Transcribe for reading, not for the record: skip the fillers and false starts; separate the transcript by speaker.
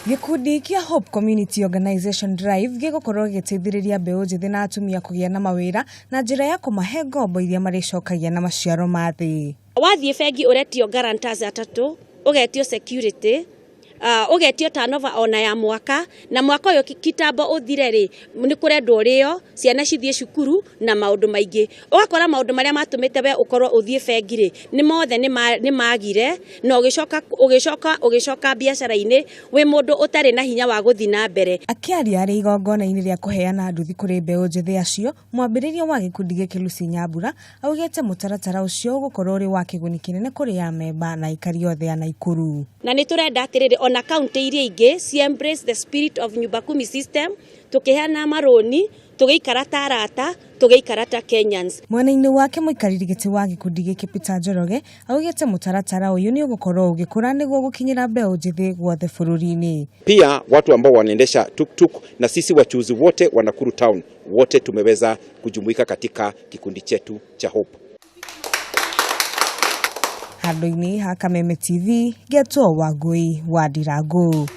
Speaker 1: Gikundi kia Hope Community Organization Drive gigukorwo giteithiriria mbeu njithi na atumia kugia na mawira na njira ya kumahe ngombo iria maricokagia na maciaro ma thi.
Speaker 2: Wathie bengi uretio guarantors atatu, ugetio security, ugetio turnover ona ya mwaka na mwaka uyo kitambo uthire ri ni kurendwo rio ciana cithie cukuru na maundu maingi ugakora maundu maria matumite we ukorwo uthie bengi ri ni mothe ni magire na ugicoka biashara-ini we mundu utari na hinya wa guthi na mbere.
Speaker 1: Akiaria ari igongona-ini ria kuheana nduthi kuri mbeu njithi acio Mwambiriria wa Gikundi giki Lucy Nyambura augite mutaratara ucio ugukorwo ri wa kiguni kinene kuri ya memba na ikari othe ya Nakuru.
Speaker 2: Na ni turenda atiriri ona kaunti iria ingi si embrace the spirit of nyumba kumi system tukiheana maroni tugiikara ta arata tugiikara ta Kenyans.
Speaker 1: Mwena-ini wake muikariri giti wa Gikundi giki Peter Njoroge augite mutaratara uyu ni ugukorwo ugikura niguo gukinyira mbeu njithi guothe bururi-ini.
Speaker 3: Pia watu ambao wanaendesha tuktuk na sisi wachuuzi wote wa Nakuru town wote tumeweza kujumuika katika kikundi chetu cha Hope.
Speaker 1: Handu-ini ha Kameme TV getwo Wangui Wa Ndirangu.